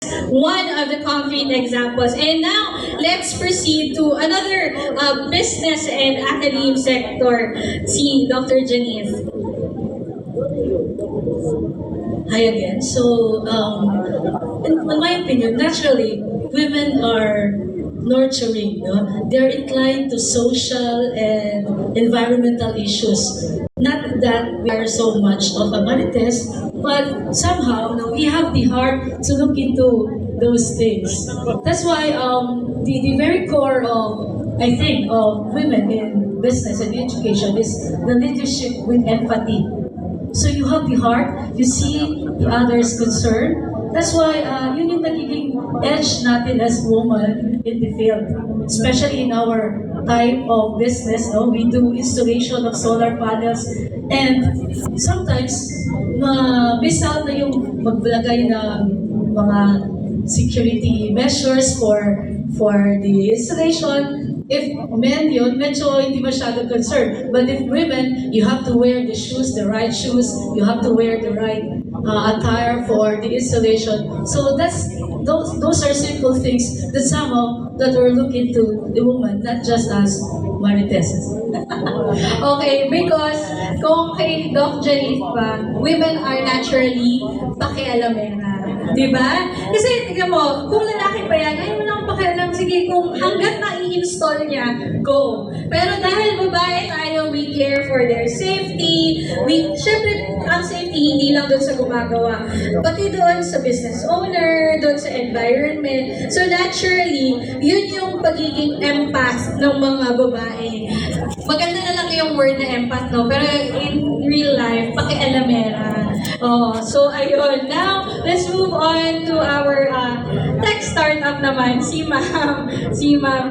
one of the concrete examples. And now, let's proceed to another business and academe sector, si Dr. Janice. Hi again. So, in my opinion, naturally, women are nurturing. No? They're inclined to social and environmental issues. Not that we are so much of a marites, but somehow we have the heart to look into those things. That's why the very core of, I think, of women in business and education is the leadership with empathy. So you have the heart, you see the other's concern. That's why yun yung nagiging edge natin as women in the field. Especially in our type of business, no? We do installation of solar panels and sometimes miss out na yung maglagay ng mga security measures for the installation. If men yun, medyo hindi masyado concerned. But if women, you have to wear the shoes, the right shoes, you have to wear the right attire for the installation. So those are simple things that somehow that we're looking to the woman, not just as marites. Okay, because kung kay Doc Janice pa, women are naturally pakialamera. Diba? Kasi tignan mo, kung lalaki pa yan, ayaw mo lang pakialam. Sige, kung hanggat ma-i-install niya, go. Pero dahil babae tayo, we care for their safety. Siyempre, ang safety hindi lang doon sa gumagawa. Pati doon sa business owner, doon sa environment. So naturally, yun yung pagiging empath ng mga babae. Maganda na lang yung word na empath, no? Pero in real life, pakialamera. Oh, so ayun. Now, let's move on to our tech startup naman, si Ma'am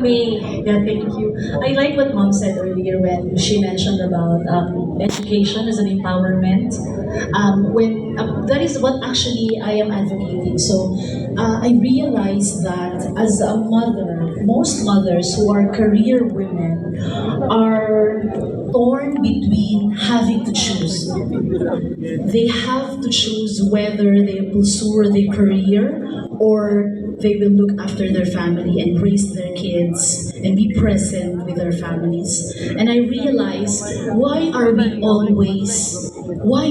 May. Yeah, thank you. I like what Mom said earlier when she mentioned about education as an empowerment. That is what actually I am advocating. So I realized that as a mother, most mothers who are career women are torn between having to choose. They have to choose whether they pursue their career or they will look after their family and raise their kids and be present with their families. And I realized, why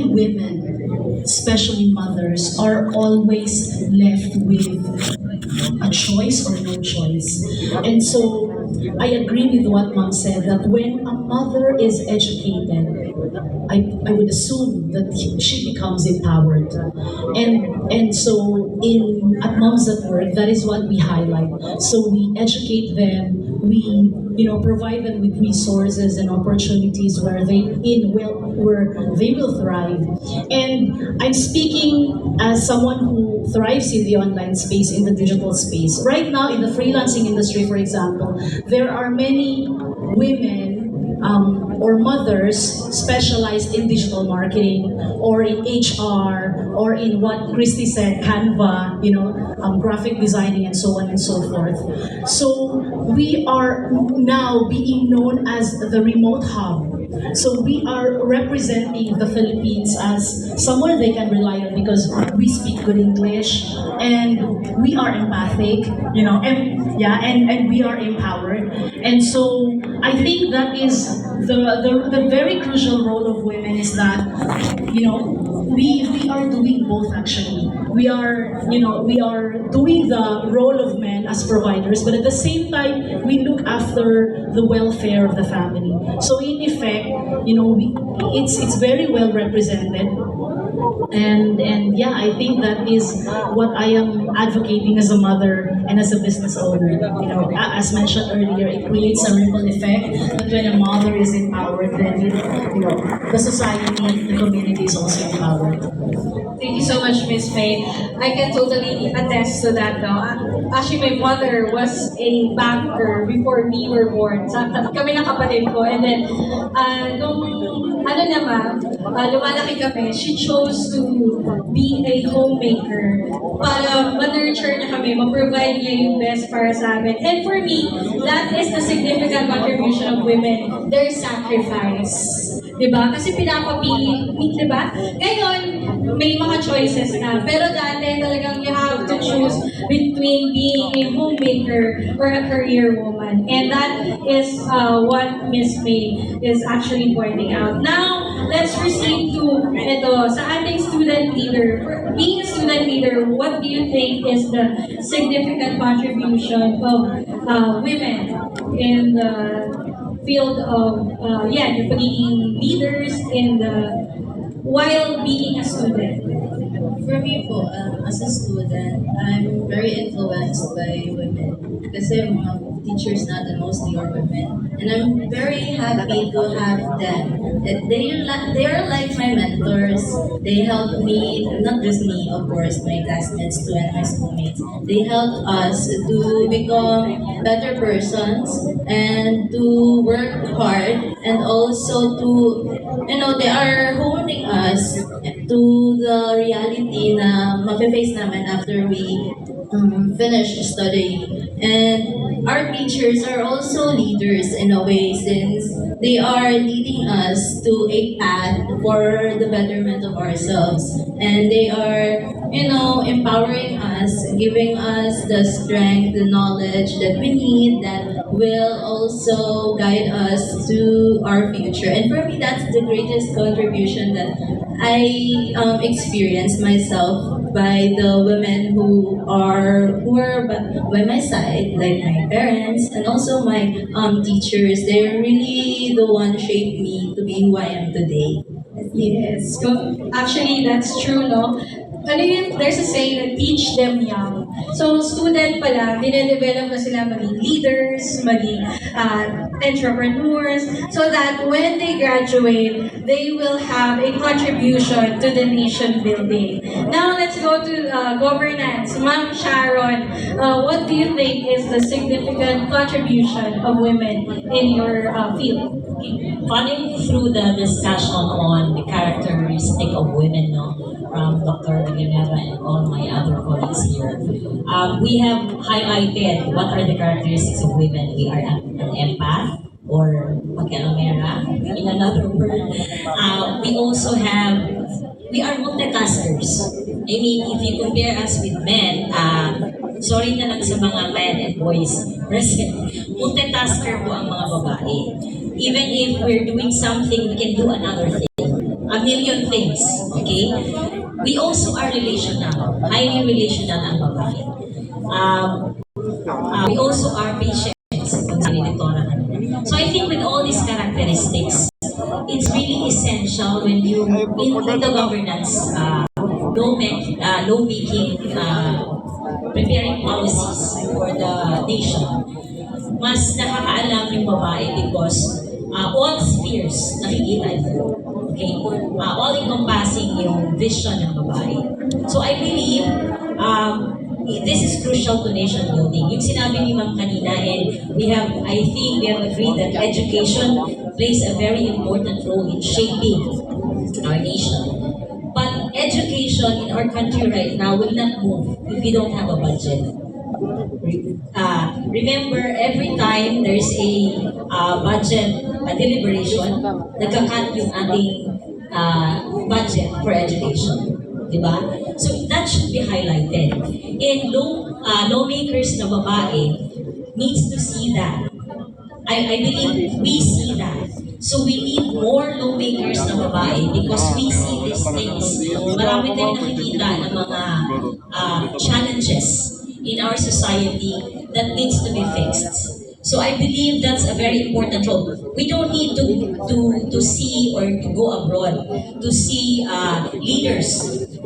women, especially mothers, are always left with a choice or no choice? And so I agree with what Mom said, that when a mother is educated, I would assume that she becomes empowered. And so at Moms at Work, that is what we highlight. So we educate them, we provide them with resources and opportunities where they will thrive. And I'm speaking as someone who thrives in the online space, in the digital space. Right now, in the freelancing industry, for example, there are many women or mothers specialized in digital marketing or in HR or in what Christy said, Canva, graphic designing and so on and so forth. So we are now being known as the remote hub. So we are representing the Philippines as someone they can rely on because we speak good English and we are empathic, and we are empowered. And so I think that is the very crucial role of women, is that we are doing both actually. We are doing the role of men as providers, but at the same time we look after the welfare of the family. So in effect, it's very well represented. And yeah, I think that is what I am advocating as a mother and as a business owner. As mentioned earlier, it creates a ripple effect that when a mother is empowered, then the society, the community is also empowered. Thank you so much, Miss May. I can totally attest to that, no? Actually, my mother was a banker before we were born. Kami ng kapatid ko. And then, lumalaki kami, she chose to be a homemaker para ma-nurture niya kami, ma-provide niya yung best para sa amin. And for me, that is the significant contribution of women, their sacrifice. Diba? Kasi pinapapili, diba? Ngayon, may mga choices na. Pero dati talagang you have to choose between being a homemaker or a career woman. And that is what Miss May is actually pointing out. Now, let's proceed to ito, sa ating student leader. For being a student leader, what do you think is the significant contribution of women in the field of, yung pagiging leaders in the, while being a student? For me po, as a student, I'm very influenced by women. Kasi mga teachers natin mostly are women. And I'm very happy to have them. And they are like my mentors. They help me, not just me, of course, my classmates too and my schoolmates. They help us to become better persons and to work hard and also to, they are holding us to the reality na mafe-face namin after we finish studying. And our teachers are also leaders in a way since they are leading us to a path for the betterment of ourselves. And they are, empowering us, giving us the strength, the knowledge that we need that will also guide us to our future. And for me, that's the greatest contribution that I experienced myself by the women who were by my side, like my parents and also my teachers. They're really the one who shaped me to be who I am today. Yes. Actually, that's true, no? Ano yun, there's a saying na teach them young. So, student pa lang, dinedevelop na sila maging leaders, maging entrepreneurs, so that when they graduate, they will have a contribution to the nation building. Now, let's go to governance. Ma'am Sharon, what do you think is the significant contribution of women in your field? Running through the discussion on the characteristic of women, from Dr. Villanueva and all my other colleagues here, we have highlighted what are the characteristics of women. We are an empath, or pakialamera, in another word. We are multitaskers. I mean, if you compare us with men, sorry na lang sa mga men and boys present, multitasker po ang mga babae. Even if we're doing something, we can do another thing. A million things, okay? We also are relational, highly relational ang babae. We also are patient. So I think with all these characteristics, it's really essential when you in the governance, lawmaking, preparing policies for the nation. Mas nakakaalam yung babae because all spheres nakikita niyo. Okay? All-encompassing yung vision ng babae. So I believe this is crucial to nation building. Yung sinabi ni Ma'am kanina, and I think we have agreed that education plays a very important role in shaping our nation. But education in our country right now will not move if we don't have a budget. Remember, every time there's a budget deliberation, nagka-cut yung ating budget for education. Diba? So that should be highlighted. And lawmakers na babae needs to see that. I believe we see that. So we need more lawmakers na babae because we see these things. Marami tayong nakikita ng mga challenges in our society that needs to be fixed. So I believe that's a very important role. We don't need to see or to go abroad to see leaders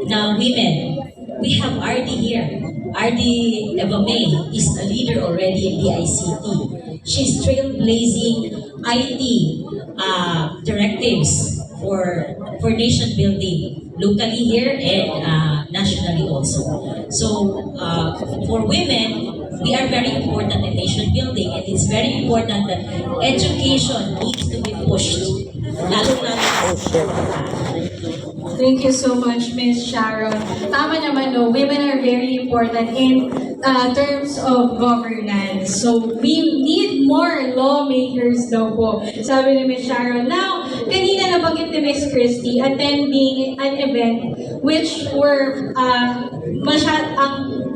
na women. We have RD here. RD Eva May is a leader already in the ICT. She's trailblazing IT directives for nation building locally here and nationally also. So for women, we are very important in nation building, and it's very important that education needs to be pushed. Thank you so much, Miss Sharon. Tama naman, no, women are very important in terms of governance. So we need more lawmakers daw po, sabi ni Miss Sharon. Now, kanina nabanggit ni Miss Christie, attending an event which were ang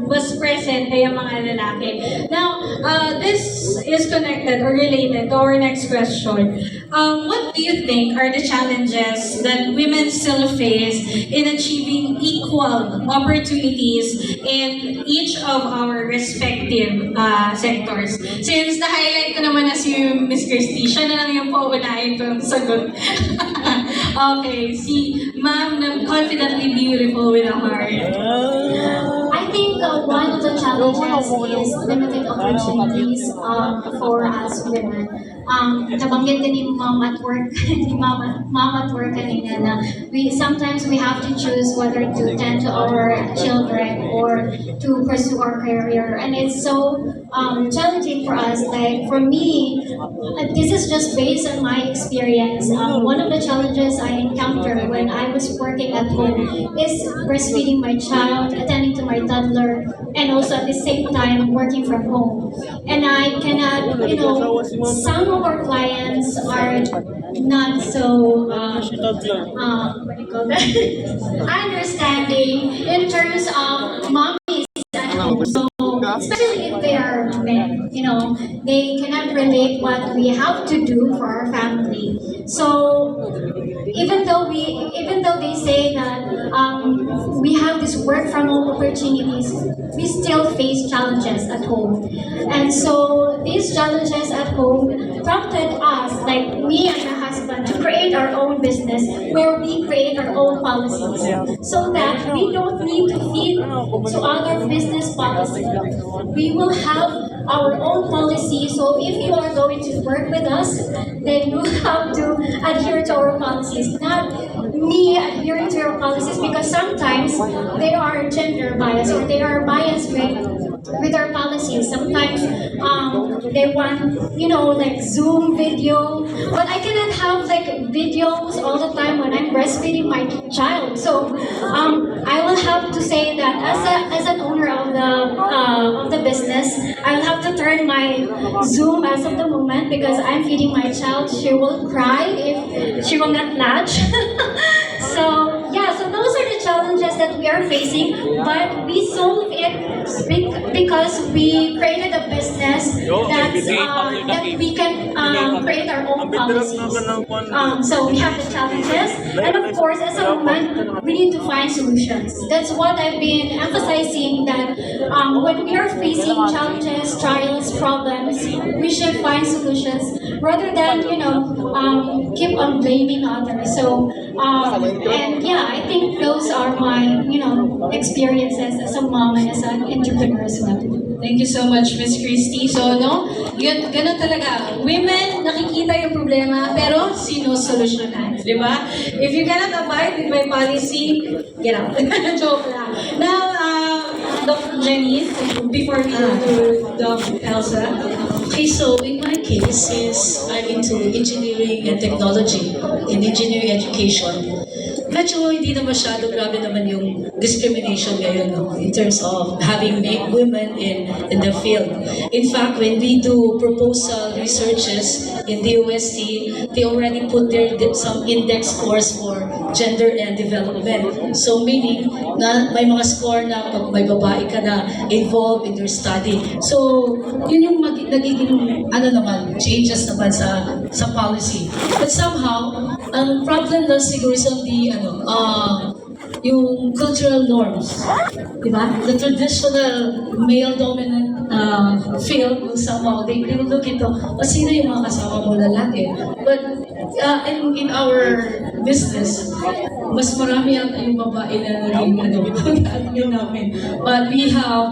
was present ay ang mga lalaki. Now, this is connected or related to our next question. What do you think are the challenges that women still face in achieving equal opportunities in each of our respective sectors? Since na-highlight ko naman na si Miss Christie, siya na lang yung paunahin kong sagot. Okay, si Ma'am na confidently beautiful with a heart. I think one of the challenges is limited opportunities for us women. Nabanggit din ni Mom at work, ni Mom at work kanina na sometimes we have to choose whether to tend to our children or to pursue our career, and it's so challenging for us. Like for me, this is just based on my experience. One of the challenges I encountered when I was working at home is breastfeeding my child, attending to my toddler, and also at the same time working from home. And I cannot, some of our clients are not so, what do you call that? Understanding in terms of mommies at home. So, especially if they are men, they cannot relate what we have to do for our family. So even though they say that we have this work from home opportunities, we still face challenges at home. And so these challenges at home prompted us, like me and my husband, to create our own business where we create our own policies so that we don't need to feed to other business policies. We will have our own policy. So if you are going to work with us, then you have to adhere to our policies, not me adhering to your policies, because sometimes they are gender biased or they are biased with our policies. Sometimes they want, like Zoom video, but I cannot have like videos all the time when I'm breastfeeding my child. So I will have to say that as an owner of the business, I'll have to turn my Zoom as of the moment because I'm feeding my child. She will cry if she will not latch. So those are the challenges that we are facing, but we solve it because we created a business that we can create our own policies. So we have the challenges, and of course, as a woman, we need to find solutions. That's what I've been emphasizing, that when we are facing challenges, trials, problems, we should find solutions rather than keep on blaming others. So I think those are my experiences as a mom and as an entrepreneur as well. Thank you so much, Miss Christie. So, ganun talaga. Women, nakikita yung problema, pero sinusolusyonan. Di ba? If you cannot abide with my policy, get out. Joke lang. Now, Dr. Jenny, before we go to Doc Elsa. Okay, so in my case, since I'm into engineering and technology, in engineering education, medyo hindi na masyado grabe naman yung discrimination ngayon, no, in terms of having women in the field. In fact, when we do proposal researches in the UST, they already put some index scores for gender and development. So meaning na may mga score na pag may babae ka na involved in your study. So yun yung nagiging changes naman sa policy. But somehow, ang problem lang siguro sa yung cultural norms, di ba? The traditional male-dominant field will somehow, they will look into, sino yung mga kasama mo lalaki? But in our business, mas marami yung babae na naging namin. But we have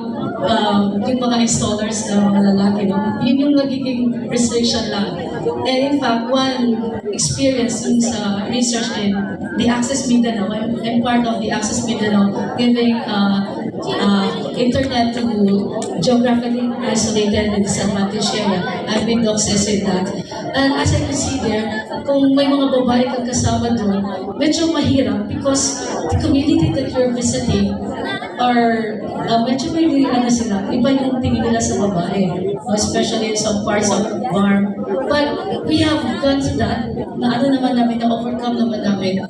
yung mga installers na mga lalaki, no? Yun yung nagiging restriction lang. And in fact, one experience dun sa research in the Access Mindanao, I'm part of the Access Mindanao, giving internet to geographically isolated and disadvantaged area. I've been accessing that. And as I can see there, kung may mga babae kang kasama doon, medyo mahirap because the community that you're visiting are, medyo may ano sila, iba yung tingin nila sa babae, especially in some parts of BARM. But we have got that, na ano naman namin, na-overcome naman namin,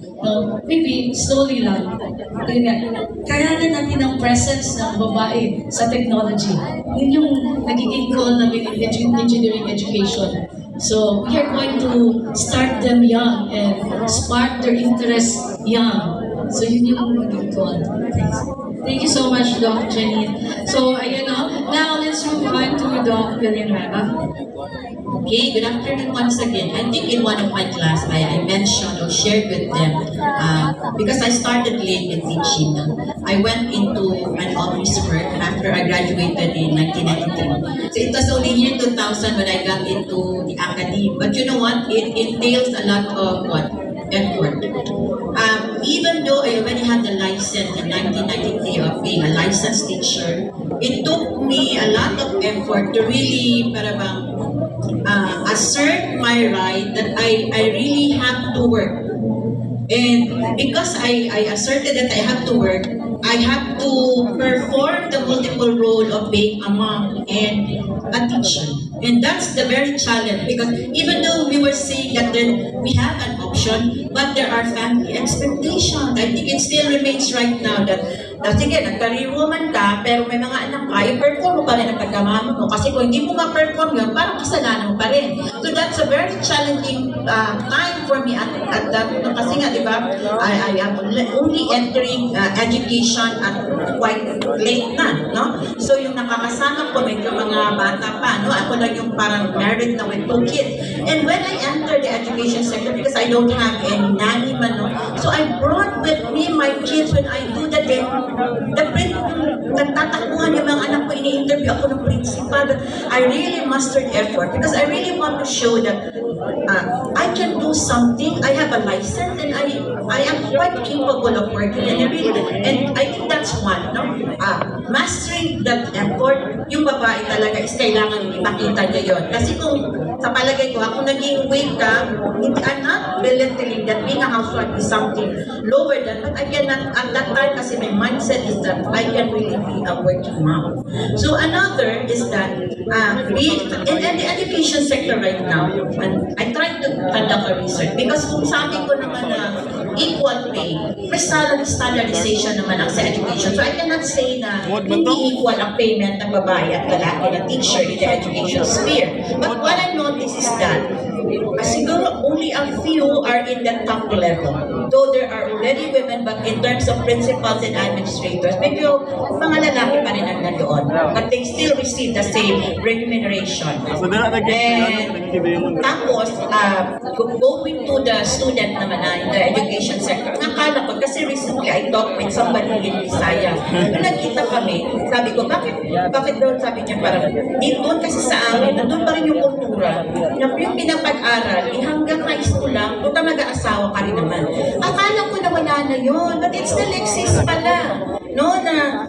maybe slowly lang. Kaya na natin ang presence ng babae sa technology. Yun yung nagiging goal namin in engineering education. So we are going to start them young and spark their interest young. So yun yung nagiging goal. Thank you so much, Doc Jenny. So, ayun o. Now, let's move on to Doc Villanueva. Okay, good afternoon once again. I think in one of my class, I mentioned or shared with them, because I started late in teaching. I went into an office work after I graduated in 1993. So it was only year 2000 when I got into the academy. But you know what? It entails a lot of effort. Even though I already had the license in 1993 of being a licensed teacher, it took me a lot of effort to really assert my right that I really have to work. And because I asserted that I have to work, I have to perform the multiple role of being a mom and a teacher. And that's the very challenge, because even though we were saying that we have an option, but there are family expectations. I think it still remains right now that sige, nag-career woman ka, pero may mga anak ka, i-perform mo pa rin ang pagkamama mo. Kasi kung hindi mo ma-perform yun, parang kasalanan mo pa rin. So that's a very challenging time for me at that. Kasi nga, di ba, I am only entering education at quite late na, no? So yung nakakasama ko, medyo mga bata pa, no? Ako lang yung parang married na with 2 kids. And when I entered the education sector, because I don't have any nanny man, no? So I brought with me my kids when I do the day. Nagtatakbuhan yung mga anak ko, ini-interview ako ng principal. I really mustered effort because I really want to show that I can do something. I have a license and I am quite capable of working. And I think that's one, no? Mastering that effort, yung babae talaga is kailangan ipakita niya yun. Kasi kung sa palagay ko, ako naging weight ka, I'm not belittling that being a housewife is something lower than, but I cannot, at that time kasi my mindset is that I can really be a working mom. So another is that in the education sector right now, and I tried to conduct a research because kung sabi ko naman na equal pay, may salary standardization naman ang sa education. So I cannot say na hindi equal ang payment ng babae at lalaki na teacher in the education sphere. But what I noticed is that siguro only a few are in the top level. Though there are already women, but in terms of principals and administrators, medyo mga lalaki pa rin ang nandoon. But they still receive the same remuneration. And tapos, going to the student naman in the education sector, nakala ko, kasi recently I talked with somebody in Visayas. Nung nagkita kami, sabi ko, bakit doon? Sabi niya parang, doon kasi sa amin, nandun pa rin yung kultura. Yung pinapag-aral, hanggang high school lang, kung mag-aasawa ka rin naman. Akala ko na wala na yun, but it still exists pala. No, na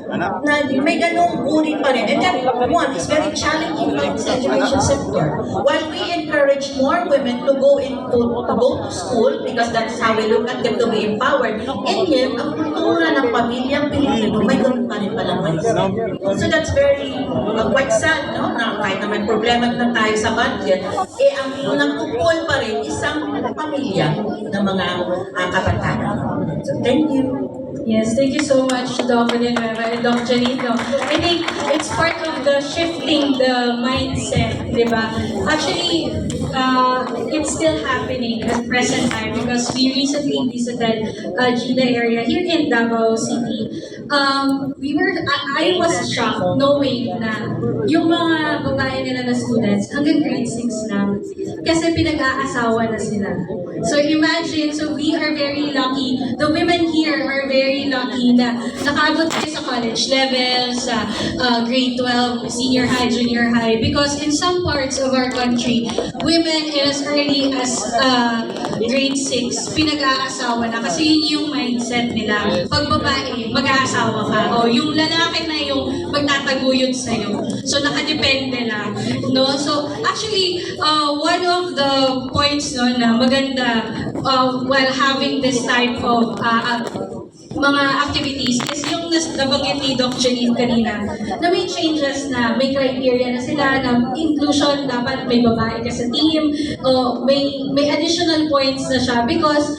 may ganung uri pa rin. And that one is very challenging in the education sector. While we encourage more women to go to school, because that's how we look at them to be empowered, and yet, ang kultura ng pamilyang Pilipino, may ganun pa rin palang mindset. So that's very quite sad, no? Na kahit na may problema na tayo sa budget, ang nagpupul pa rin isang pamilya ng mga kabataan. So thank you. Yes, thank you so much, Doc Villanueva and Doc Janito. I think it's part of the shifting the mindset, di ba? Actually, it's still happening at present time because we recently visited Gina area here in Davao City. I was shocked knowing na yung mga babae nila na students hanggang grade 6 lang kasi pinag-aasawa na sila. So imagine, so we are very lucky, the women here are very lucky na nakaabot tayo sa college level, sa grade 12, senior high, junior high, because in some parts of our country, women as early as grade 6, pinag-aasawa na kasi yun yung mindset nila. Pag babae, mag-aasawa ka, o yung lalaki na yung magtataguyod sa'yo. So nakadepende lang. No? So actually, one of the points no, na maganda while having this type of mga activities is yung nabanggit ni Doc Janine kanina, na may changes na, may criteria na sila, na inclusion, dapat may babae ka sa team, o may additional points na siya because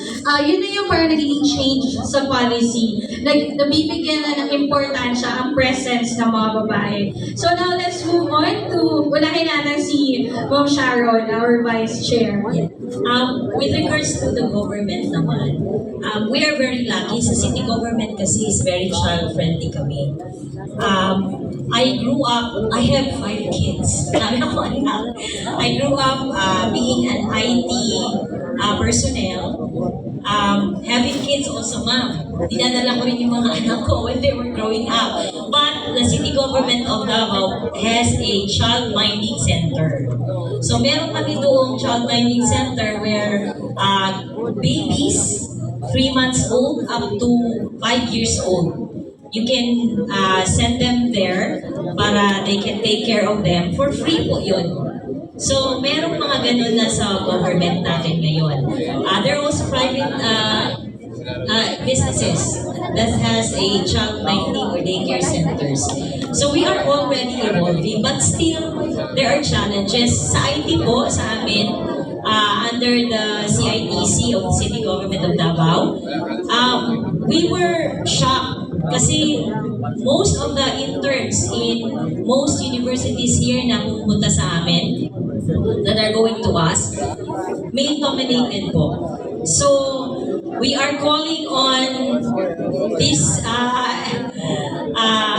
yun na yung parang nagiging change sa policy. Nabibigyan na ng importansya ang presence ng mga babae. So now let's move on to, unahin natin si Ma'am Sharon, our Vice Chair. With regards to the government naman, we are very lucky. Sa city government kasi is very child-friendly kami. I grew up, I have 5 kids. Dami ako anak. I grew up being an IT personnel. Having kids also, ma'am. Dinadala ko rin yung mga anak ko when they were growing up. But the city government of Davao has a child minding center. So meron kami doong child minding center where babies 3 months old up to 5 years old, you can send them there para they can take care of them for free po yun. So, merong mga ganun na sa government natin ngayon. There are also private businesses that has a child minding or daycare centers. So, we are already evolving, but still, there are challenges. Sa IT po, sa amin, under the CITC of the City Government of Davao, we were shocked kasi most of the interns in most universities here na pumunta sa amin that are going to us, male-dominated po. So, we are calling on this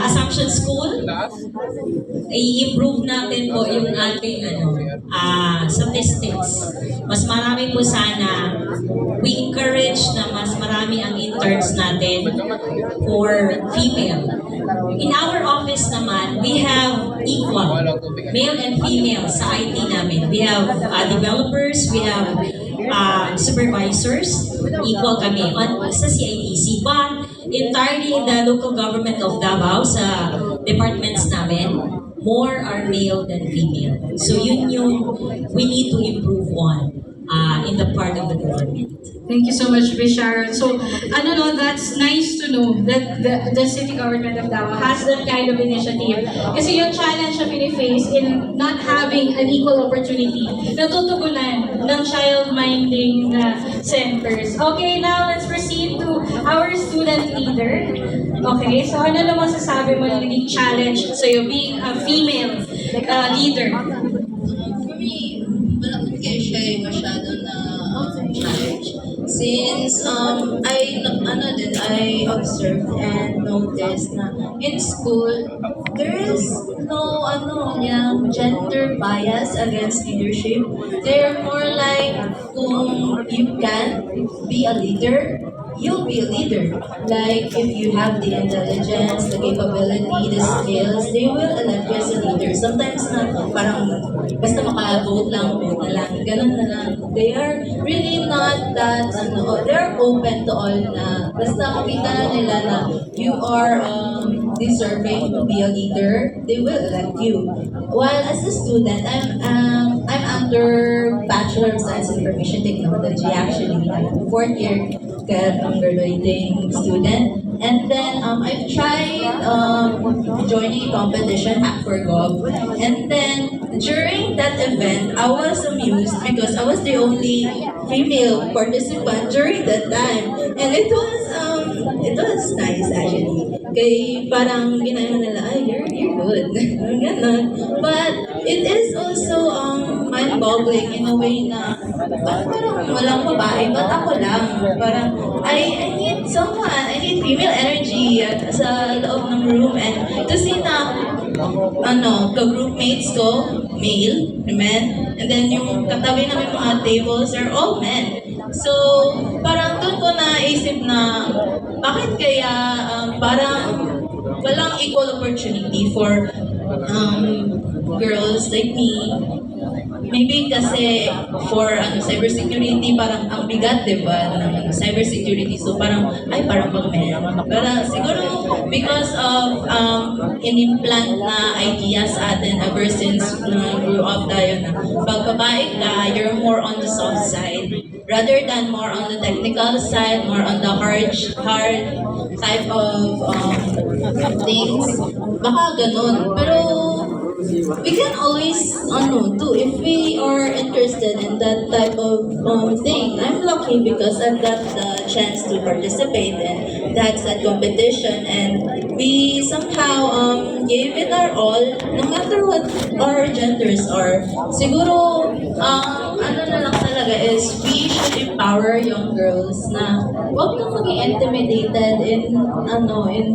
Assumption School. I-improve natin po yung ating statistics. Mas marami po sana, we encourage na mas marami ang interns natin for female. In our office naman, we have equal, male and female sa IT namin. We have developers, we have supervisors, equal kami sa CITC. But entirely in the local government of Davao, sa departments namin, more are male than female. So yun yung we need to improve on in the part of the government. Thank you so much, Miss Sharon. So, that's nice to know that the city government of Davao has that kind of initiative. Kasi yung challenge na pini-face in not having an equal opportunity, natutugunan ng child-minding centers. Okay, now let's proceed to our student leader. Okay, so ano naman masasabi mo na naging challenge sa'yo being a female leader? For me, wala ko kayo siya masyado na challenge. Since I observed and noticed na in school, there is no gender bias against leadership. They're more like kung you can be a leader, you'll be a leader. Like, if you have the intelligence, the capability, the skills, they will elect you as a leader. Sometimes na parang basta maka-vote lang, vote na lang, ganun na lang. They are really not that, they're open to all na basta makita na nila na you are deserving to be a leader, they will elect you. While as a student, I'm under Bachelor of Science in Information Technology. Actually, I'm 4th year graduating student. And then I've tried joining a competition, Hack for Gov. And then during that event, I was amused because I was the only female participant during that time. And it was nice actually. Kaya parang ginaya nila, you're good. Ganon. But it is also mind-boggling in a way na parang walang babae, ba't ako lang? Parang I need someone, I need female energy sa loob ng room, and to see na ka-groupmates ko, male, men, and then yung katabi namin mga tables are all men. So, parang doon ko naisip na bakit kaya parang walang equal opportunity for girls like me. Maybe kasi for cybersecurity, parang ang bigat, diba, ng cybersecurity. So parang pag men. Pero siguro because of in-implant na ideas sa atin ever since grew up tayo na pag babae ka, you're more on the soft side. rather than more on the technical side, more on the hard type of things. Baka ganun. Pero we can always do if we are interested in that type of thing. I'm lucky because I've got the chance to participate in that said competition, and we somehow gave it our all, no matter what our genders are. Siguro ano na lang talaga is we should empower young girls na huwag lang maging intimidated in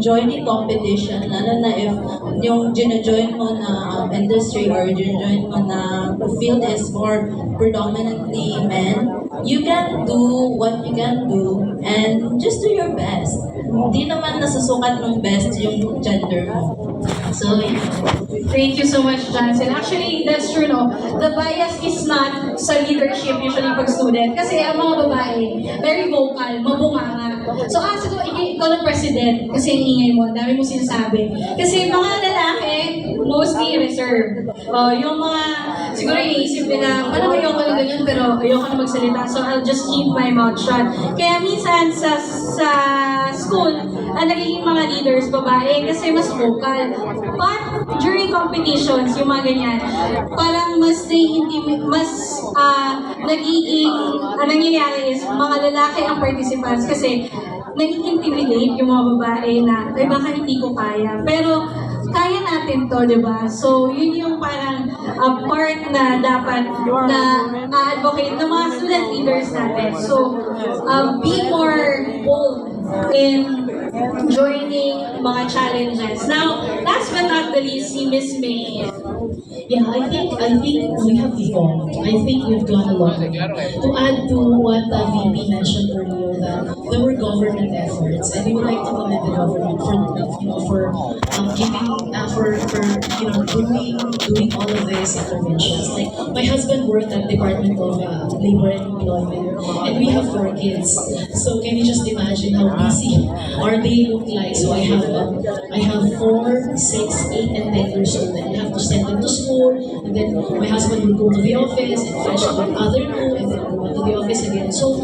joining competition, lalo na if yung gina-join mo na industry or gina-join mo na field is more predominantly men. You can do what you can do and just do your best. Hindi naman nasusukat ng best yung gender mo. So, yeah. Thank you so much, Johnson. Actually, that's true, no? The bias is not sa leadership usually pag student. Kasi ang mga babae, very vocal, mabunganga. So, siguro, ikaw ng president, kasi ang ingay mo, ang dami mo sinasabi. Kasi mga lalaki, mostly reserved. Yung mga, siguro iniisip nila, parang ayoko na ganyan, pero ayoko na magsalita. So, I'll just keep my mouth shut. Kaya minsan sa school, ang nagiging mga leaders, babae, kasi mas vocal. But during competitions, yung mga ganyan, parang mas nagiging, ang nangyayari is, mga lalaki ang participants kasi nag-intimidate yung mga babae na, ay baka hindi ko kaya. Pero, kaya natin to, di ba? So, yun yung parang part na dapat na advocate ng mga student leaders natin. So, be more bold in joining mga challenges. Now, last but not the least, si Miss May. Yeah, I think we have evolved. I think we've gone a long way. To add to what VP mentioned earlier, that there were government efforts, and we would like to commend the government for doing all of these interventions. Like my husband worked at Department of Labor and Employment, and we have 4 kids. So can you just imagine how busy our day look like? So I have 4, 6, 8, and 10 years old, and we have to send them to school, and then my husband will go to the office and fetch the other 2, and then go to the office again. So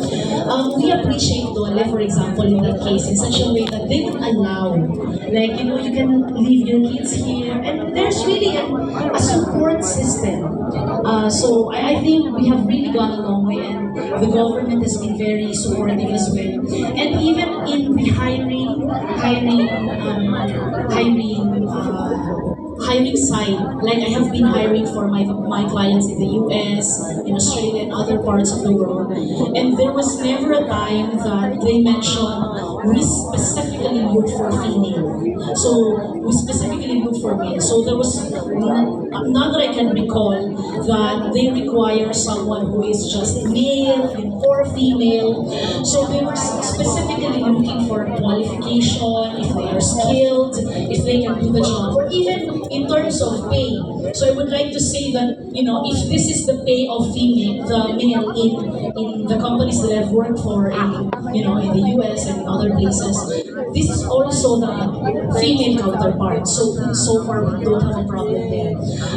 we appreciate Dole, for example, in that case, in such a way that they would allow, like, you can leave your kids here, and there's really a support system. So I think we have really gone a long way, and the government has been very supportive as well. And even in the hiring side, like I have been hiring for my clients in the US, in Australia, and other parts of the world. And there was never a time that they mentioned we specifically look for female. So we specifically look for male. So there was not that I can recall that they require someone who is just male or female. So they were specifically looking for qualification, if they are skilled, if they can do the job, or even in terms of pay. So I would like to say that, if this is the pay of the male in the companies that I've worked for in the US and other places, this is also the female counterpart. So far we don't have a problem there.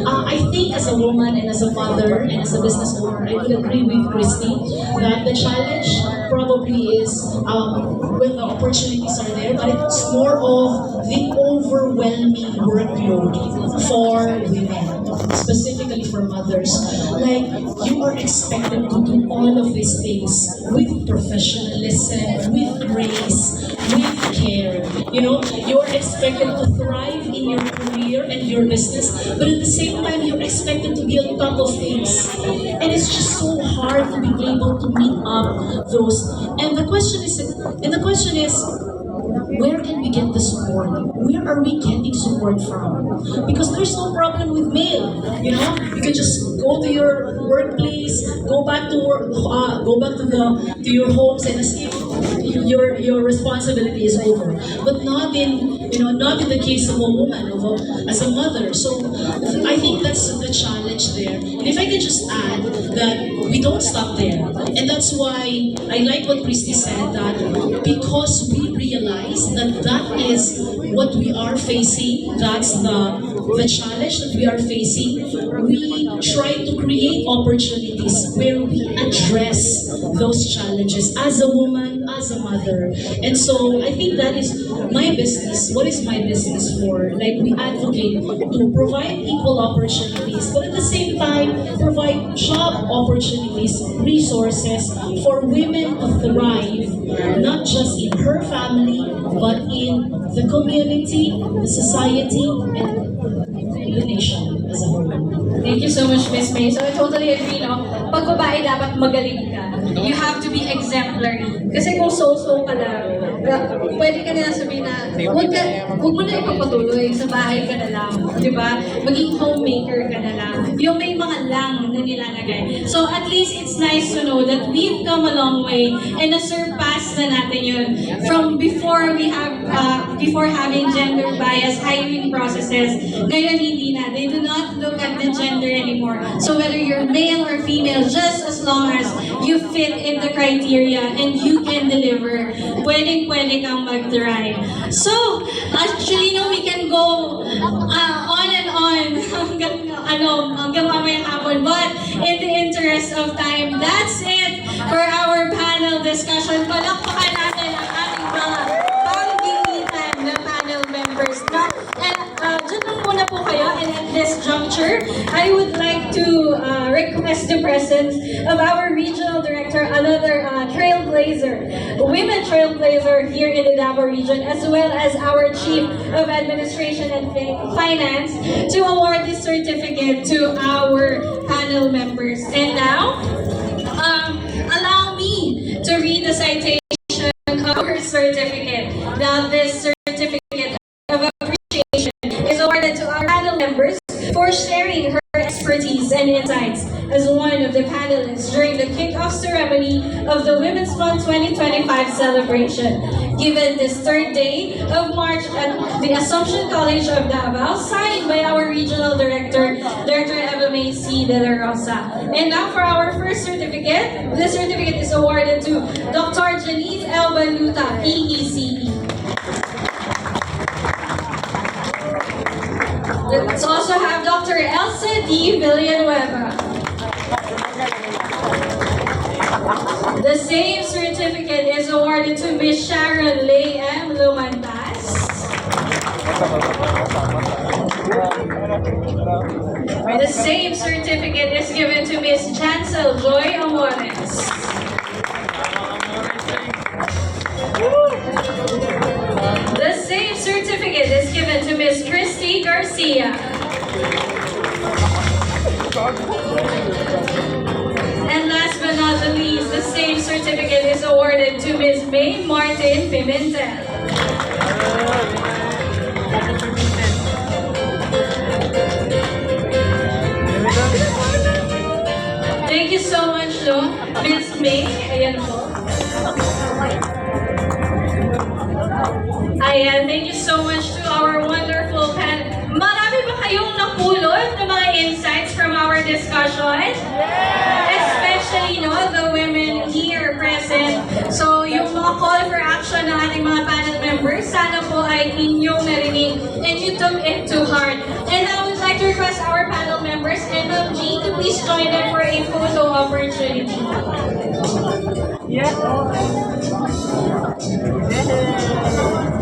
I think as a woman and as a mother and as a business owner, I would agree with Christy that the challenge probably is when the opportunities are there, but it's more of the overwhelming workload for women, specifically for mothers. Like, you are expected to do all of these things with professionalism, with grace, with care. You are expected to thrive in your career and your business, but at the same time, you're expected to be on top of things. And it's just so hard to be able to meet up those. And the question is, where can we get the support? Where are we getting support from? Because there's no problem with male. You can just go to your workplace, go back to work, go back to your homes, and as if your responsibility is over. But not in the case of a woman, as a mother. So I think that's the challenge there. And if I can just add that we don't stop there, and that's why I like what Christy said, that because we realize that is what we are facing, that's the the challenge that we are facing, we try to create opportunities where we address those challenges as a woman, as a mother. And so I think that is my business. What is my business for? Like, we advocate to provide equal opportunities, but at the same time, provide job opportunities, resources for women to thrive, not just in her family, but in the community, the society, and the nation as a whole. Thank you so much, Miss May. So I totally agree, no? Pag babae, dapat magaling ka. You have to be exemplary. Kasi kung so-so ka lang, pwede ka nila sabihin na, huwag mo na ipagpatuloy, sa bahay ka na lang. Di ba? Maging homemaker ka na lang. Yung may mga lang na nilalagay. So at least it's nice to know that we've come a long way and na-surpass na natin yun from before before having gender bias hiring processes. Ngayon hindi na. They do not look at the gender anymore. So whether you're male or female, just as long as you fit in the criteria and you can deliver, pwede kang mag-thrive. So, actually, no, we can go on and on hanggang mamayang hapon. But in the interest of time, that's it for our panel discussion. Palakpakan natin ang ating mga panggigitan na panel members. And dyan lang muna po kayo. And at this juncture, I would like to request the presence of our regional director, another trailblazer, women trailblazer here in the Davao region, as well as our chief of administration and finance, to award this certificate to our panel members. And now, allow me to read the citation of our certificate. Now, this certificate of appreciation is awarded to our panel members for sharing her expertise and insights as one of the panelists during the kickoff ceremony of the Women's Month 2025 celebration. Given this third day of March at the Assumption College of Davao, signed by our regional director, Dr. Eva May C. De La Rosa. And now for our first certificate, this certificate is awarded to Dr. Janice L. Baluta, PECE. Let's also have Dr. Elsa D. Villanueva. The same certificate is awarded to Ms. Sharon Lay M. Lumantas. The same certificate is given to Ms. Chancel Joy Amores. The same certificate is given to Ms. Christy Garcia. And last but not the least, the same certificate is awarded to Ms. May Martin Pimentel. Thank you so much, no? Ms. May, ayan po. Ayan, thank you so much to our wonderful panel. Marami ba kayong napulot ng mga insights from our discussion? Especially, no, the women here present. So, yung mga call for action ng ating mga panel members, sana po ay inyong narinig and you took it to heart. And I would like to request our panel members and Ma'am G to please join them for a photo opportunity.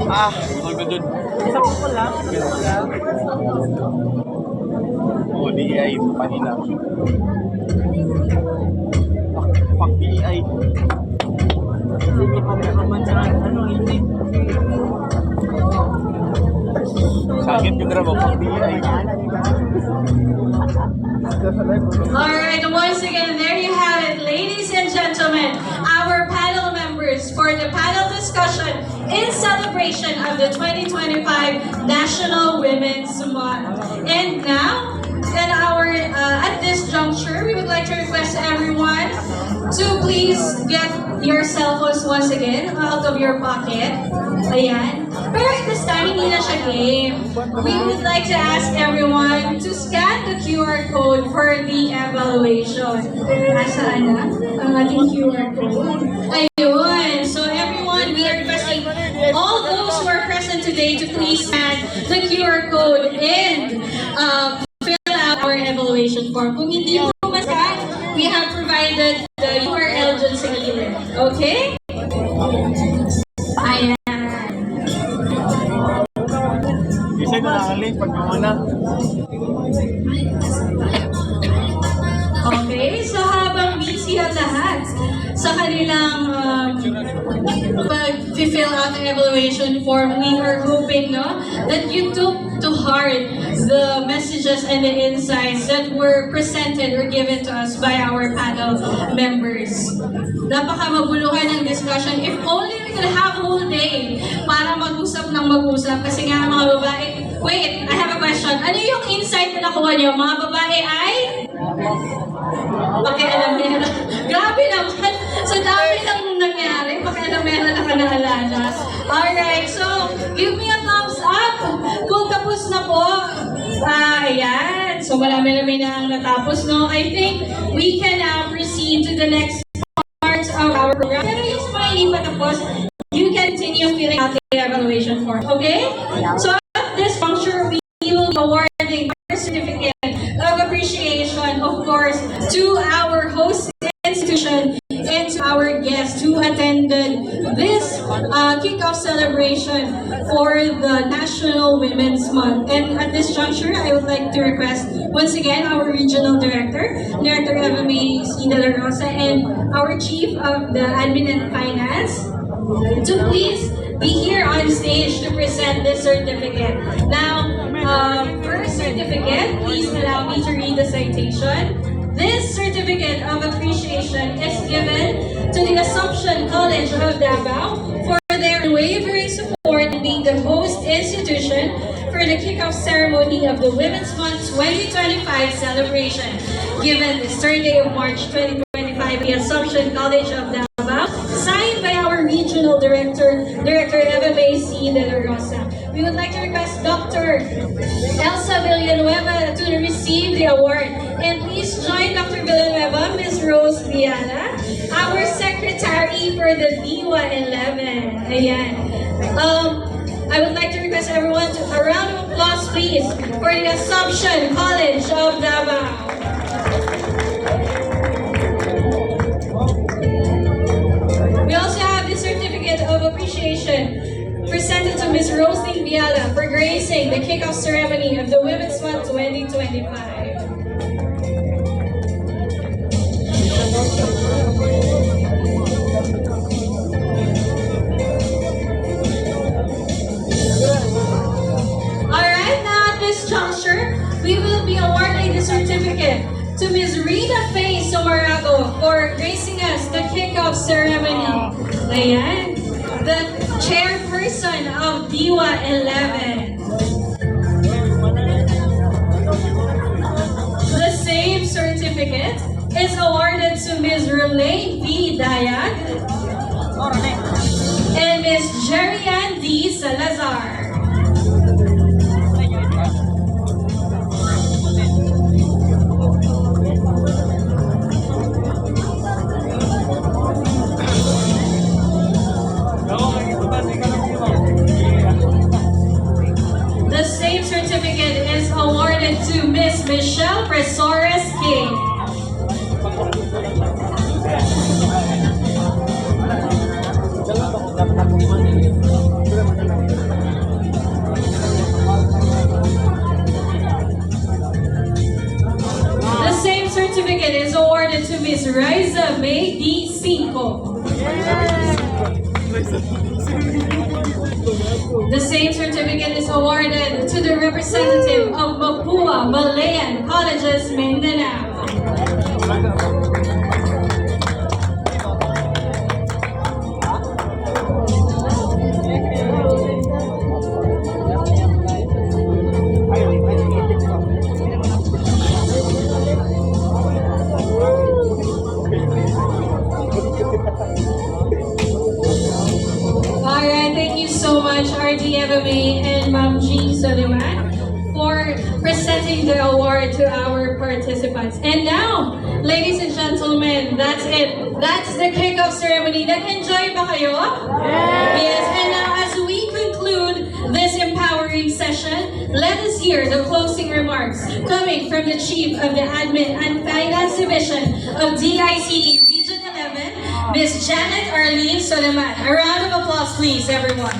Magdudod. Isa ko lang. Oh, DI, panina. Fuck DI. Hindi pa naman sa hindi. Sakit yung grabo, fuck DI. Alright, once again, there you have it, ladies and gentlemen, our panel members for the panel discussion in celebration of the 2025 National Women's Month. And now, at this juncture, we would like to request everyone to please get your cell phones once again out of your pocket. Ayan. Pero at this time, hindi na siya game. We would like to ask everyone to scan the QR code for the evaluation. Nasaan na ang ating QR code? Ayun. So everyone, we are requesting all those who are present today to please scan the QR code and evaluation form. Kung hindi mo masahan, we have provided the URL dyan sa gilid. Okay? Ayan. Isa na nakaling pag na. Okay, so habang busy ang lahat sa kanilang pag-fill out the evaluation form, we are hoping that you took to heart the messages and the insights that were presented or given to us by our panel members. Napakamabuluhan ng discussion. If only we could have a whole day para mag-usap ng mag-usap. Kasi nga mga babae, wait, I have a question. Ano yung insight na nakuha niyo? Mga babae ay? Pakialamera. Grabe naman. Sa dami nang nangyari, pakialamera na ka naalala. Alright, so give me a thumbs up kung tapos na po. Ayan. So marami-rami na ang natapos, no? I think we can now proceed to the next part of our program. Pero yung sa mga hindi pa tapos, you can continue filling out the evaluation form. Okay? So at this juncture, we will be awarding our certificate of appreciation, of course, to our host institution and to our guests who attended this kickoff celebration for the National Women's Month. And at this juncture, I would like to request once again our regional director, Director Eva May C. De La Rosa, and our chief of the Admin and Finance, to please be here on stage to present this certificate. Now, first certificate, please allow me to read the citation. This certificate of appreciation is given to the Assumption College of Davao for their unwavering support in being the host institution for the kickoff ceremony of the Women's Month 2025 celebration. Given this third day of March 2025, the Assumption College of Davao, signed by our regional director, Director Eva May C. De La Rosa. We would like to request Dr. Elsa Villanueva to receive the award. And please join Dr. Villanueva, Ms. Rose Viana, our secretary for the DIWA 11. Ayan. I would like to request everyone to a round of applause, please, for the Assumption College of Davao. We also have the certificate of appreciation presented to Ms. Roslyn Viala for gracing the kickoff ceremony of the Women's Month 2025. Alright, now at this juncture, we will be awarding the certificate to Ms. Rita Faye Somarago for gracing us the kickoff ceremony. Ayan, the chairperson of DIWA 11. The same certificate is awarded to Ms. Relaine V. Dayag and Ms. Jerian D. Salazar. The same certificate is awarded to Ms. Michelle Presores King. The same certificate is awarded to Ms. Riza May D. Cinco. The same certificate is awarded to the representative of Mapua Malayan Colleges, Mindanao. Alright, thank you so much, RD Evame and Ma'am Jean Soliman, for presenting the award to our participants. And now, ladies and gentlemen, that's it. That's the kickoff ceremony. Nag-enjoy ba kayo? Yes. And now, as we conclude this empowering gathering session. Let us hear the closing remarks coming from the Chief of the Admin and Finance Division of DICT Region 11, Ms. Janet Arlene Soleman. A round of applause, please, everyone.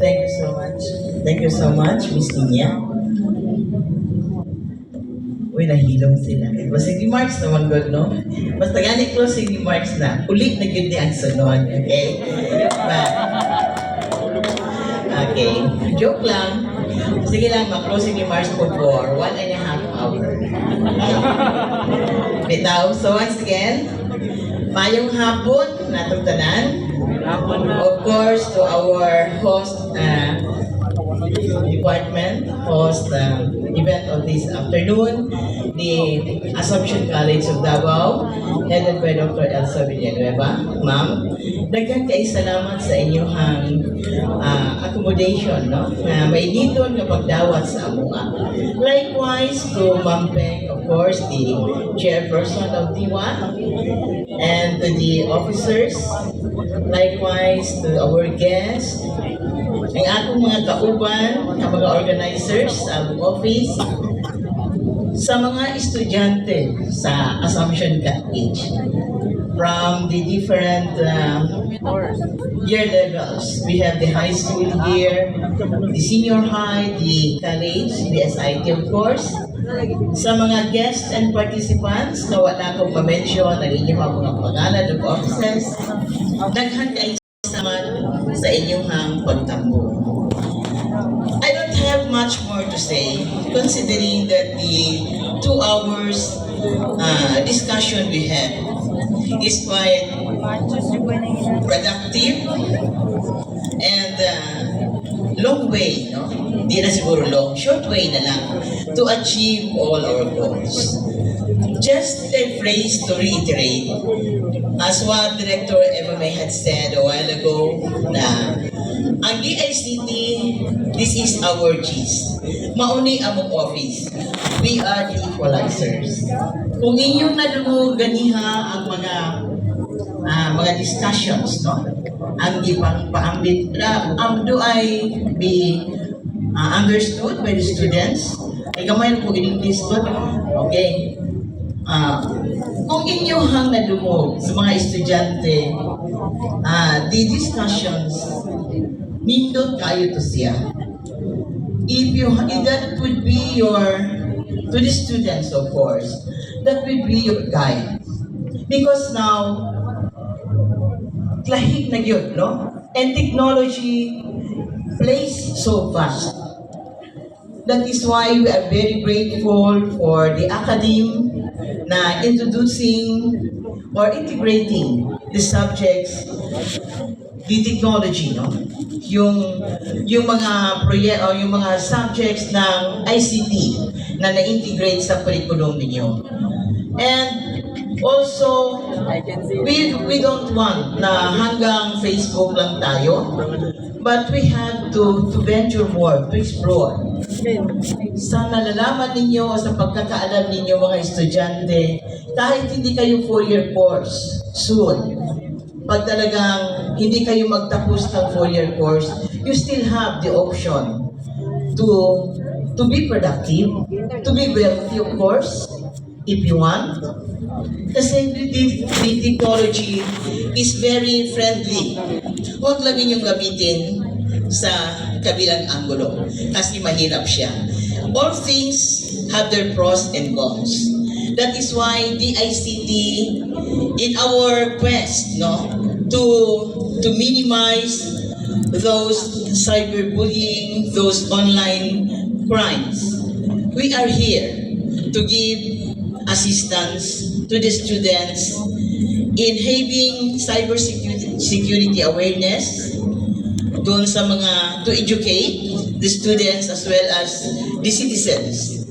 Thank you so much. Thank you so much, Miss Linya. Uy, nahilom sila. Closing remarks naman good, no? Basta gani closing remarks na, uli na yun ni ang sunod, okay? But, okay, joke lang. Sige lang, ma-closing remarks ko for 1.5 hours. Bitaw, so once again, mayong hapon, natong tanan. Of course, to our host department, host event of this afternoon, the Assumption College of Davao, headed by Dr. Elsa Villanueva. Ma'am, daghan kay salamat sa inyong accommodation, no? Na may dito nga pagdawat sa amuha. Likewise to Ma'am Peng, of course, the chairperson of DIWA, and to the officers, likewise to our guests, ang akong mga kauban, ang mga organizers sa office, sa mga estudyante sa Assumption College from the different year levels. We have the high school here, the senior high, the college, the SIT of course. Sa mga guests and participants na wala akong ma-mention ang inyong mga pangalan of offices, daghan kayo salamat sa inyong pagtambo. I don't have much more to say, considering that the 2 hours discussion we had is quite productive and long way, no? Di na siguro long, short way na lang to achieve all our goals. Just a phrase to reiterate, as what Director Eva May had said a while ago, na ang DICT, this is our gist. Mauni among office. We are the equalizers. Kung inyong nadungog ganiha ang mga discussions, no? Ang paambit do I be understood by the students? Ay gamay po in English ko. Okay. Kung inyong nadungog sa mga estudyante, the discussions nindot kayo to siya. If that would be to the students of course, that would be your guide. Because now, lahig na yun, no? And technology plays so fast. That is why we are very grateful for the academe na introducing or integrating the subjects, the technology, no? Yung mga o yung mga subjects ng ICT na na-integrate sa curriculum ninyo. And also, we don't want na hanggang Facebook lang tayo, but we have to venture more, to explore. Sa nalalaman ninyo o sa pagkakaalam ninyo mga estudyante, kahit hindi kayo 4-year course soon, pag talagang hindi kayo magtapos ng 4-year course, you still have the option to be productive, to be wealthy of course, if you want. Kasi the technology is very friendly. Huwag lang ninyong gamitin sa kabilang anggulo kasi mahirap siya. All things have their pros and cons. That is why DICT, in our quest, no, to minimize those cyberbullying, those online crimes, we are here to give assistance to the students in having cybersecurity awareness, doon sa mga, to educate the students as well as the citizens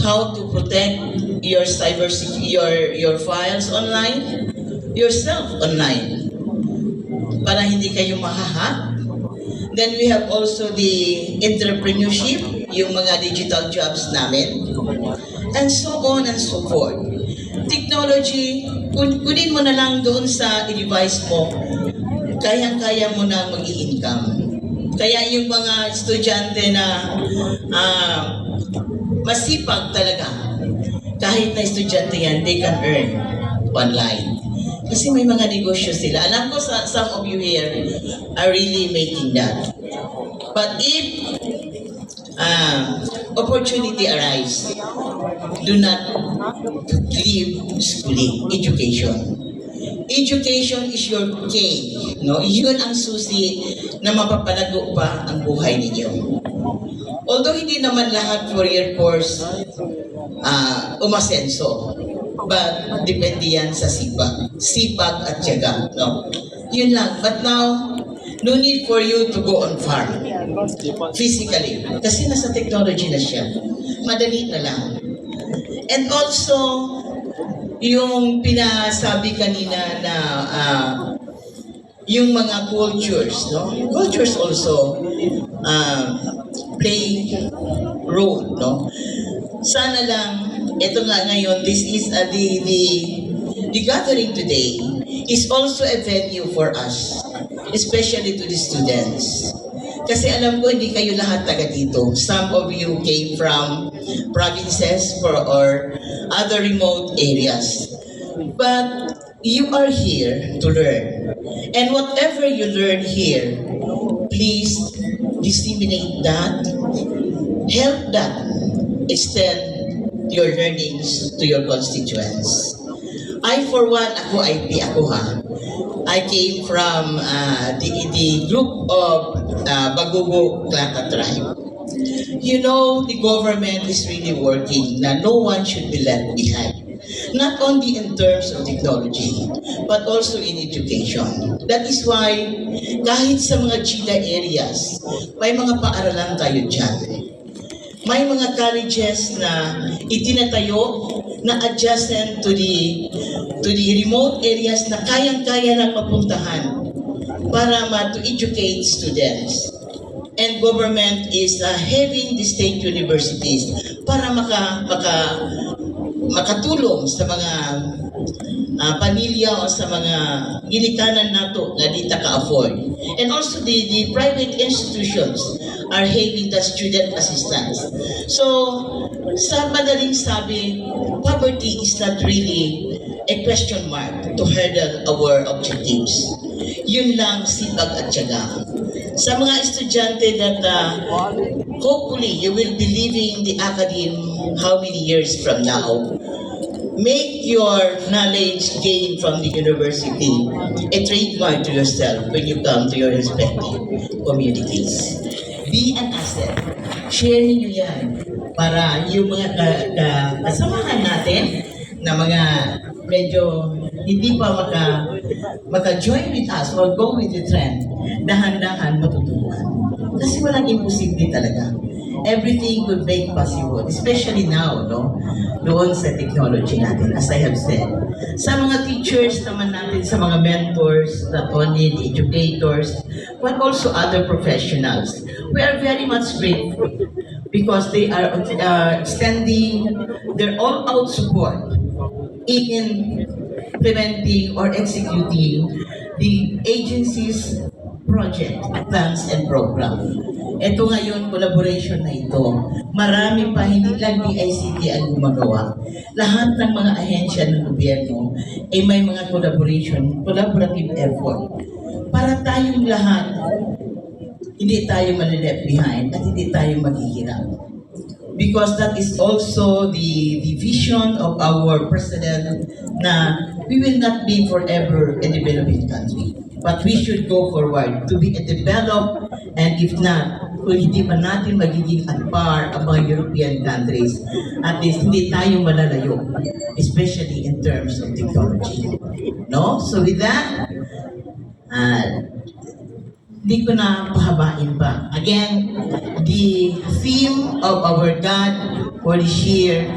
how to protect your your files online, yourself online, para hindi kayo mahahack. Then we have also the entrepreneurship, yung mga digital jobs namin. and so on and so forth. Technology, kunin mo na lang doon sa i-device mo, kayang-kaya mo na mag-i-income. Kaya yung mga estudyante na masipag talaga, kahit na estudyante yan, they can earn online. Kasi may mga negosyo sila. Alam ko some of you here are really making that. But if opportunity arise, do not leave schooling, education. Education is your key, no? Yun ang susi na mapapalago pa ang buhay ninyo. Although hindi naman lahat four-year course umasenso, but depende yan sa sipag at tiyaga, no? Yun lang. But now, no need for you to go on farm physically. Kasi nasa technology na siya. Madali na lang. And also, yung pinasabi kanina na yung mga cultures, no? Cultures also play role, no? Sana lang, ito nga ngayon, this is the gathering today is also a venue for us, especially to the students. Kasi alam ko hindi kayo lahat taga dito. Some of you came from provinces or other remote areas. But you are here to learn. And whatever you learn here, please disseminate that, help that, extend your learnings to your constituents. I for one, I came from the group of Bagugo Klata tribe. You know, the government is really working na no one should be left behind. Not only in terms of technology, but also in education. That is why, kahit sa mga GIDA areas, may mga paaralan tayo dyan. May mga colleges na itinatayo na adjacent to the remote areas na kayang-kaya lang mapuntahan para to educate students. And government is having the state universities para makatulong sa mga pamilya o sa mga ginikanan nato na di ka-afford. And also the private institutions are having the student assistance. So, sa madaling sabi, poverty is not really a question mark to hurdle our objectives. Yun lang, sipag at tiyaga. Sa mga estudyante that hopefully you will be leaving the academe how many years from now, make your knowledge gain from the university a trademark to yourself when you come to your respective communities. Be an asset. Share niyo yan para yung mga kasamahan natin na mga medyo hindi pa maka-join with us or go with the trend, dahan-dahan matutunan. Kasi walang imposible talaga. Everything could make possible, especially now, no? Doon sa technology natin, as I have said. Sa mga teachers naman natin, sa mga mentors, not only the educators, but also other professionals. We are very much grateful because they are extending their all-out support in implementing or executing the agency's project, plans, and program. Ito ngayon, collaboration na ito. Marami pa, hindi lang DICT ang gumagawa. Lahat ng mga ahensya ng gobyerno ay may mga collaborative effort. Para tayong lahat, hindi tayo malileft behind at hindi tayo maghihirap. Because that is also the vision of our president na we will not be forever a developing country. But we should go forward to be a developed, and if not, kung hindi pa natin magiging at par ang mga European countries, at least hindi tayo malalayo, especially in terms of technology. No? So with that, hindi ko na pahabain pa. Again, the theme of our God for this year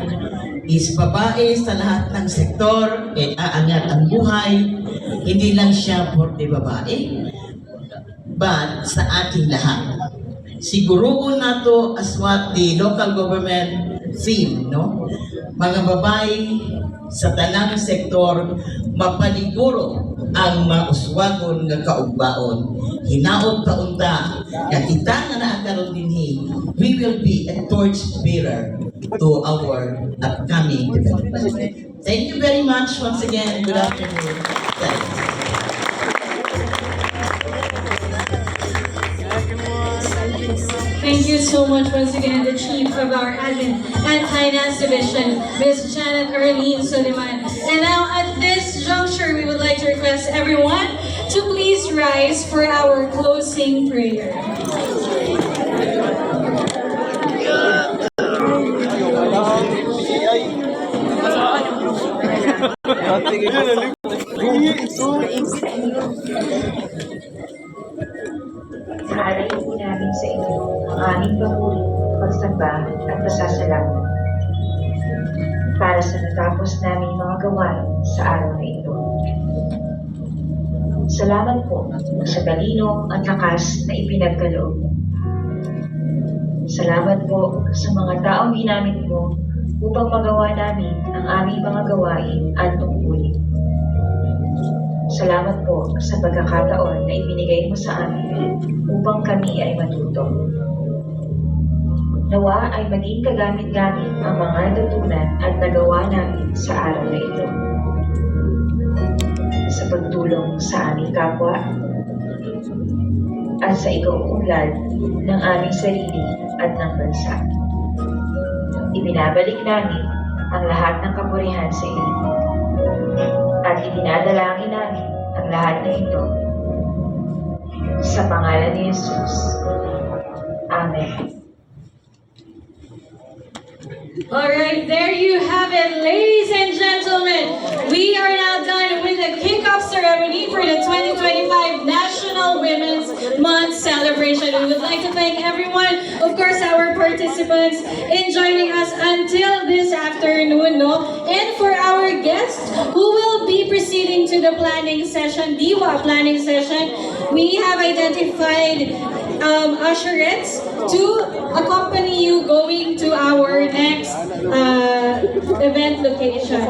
is babae sa lahat ng sektor, aangat ang buhay, hindi lang siya for the babae, but sa ating lahat. Siguruon nato as what the local government theme, no? Mga babae sa tanang sektor mapaliguro ang mauswagon nga kaugbaon. Hinaot kaunta nga kita nga naakaroon dinhi, we will be a torch bearer to our upcoming development. Thank you very much once again. Good afternoon. Thanks. Thank you so much once again, the Chief of our Admin and Finance Division, Ms. Janet Arlene Suleiman. And now at this juncture, we would like to request everyone to please rise for our closing prayer. Ihaalay po namin sa inyo ang aming papuri, pagsamba at pasasalamat para sa natapos naming mga gawain sa araw na ito. Salamat po sa talino at lakas na ipinagkaloob. Salamat po sa mga taong ginamit mo upang magawa namin ang aming mga gawain at tungkulin. Salamat po sa pagkakataon na ibinigay mo sa amin upang kami ay matuto. Nawa ay maging kagamit-gamit ang mga natutunan at nagawa namin sa araw na ito. Sa pagtulong sa aming kapwa at sa ikaunlad ng aming sarili at ng bansa. Ibinabalik namin ang lahat ng kapurihan sa iyo. At idinadalangin namin ang lahat na ito sa pangalan ni Jesus. Amen. Alright, there you have it, ladies and gentlemen. We are now done with the kickoff ceremony for the 2025 National Women's Month celebration. We would like to thank everyone, of course, our participants in joining us until this afternoon, no? And for our guests who will be proceeding to the planning session, DIWA planning session, we have identified usherettes to accompany you going to our next event location.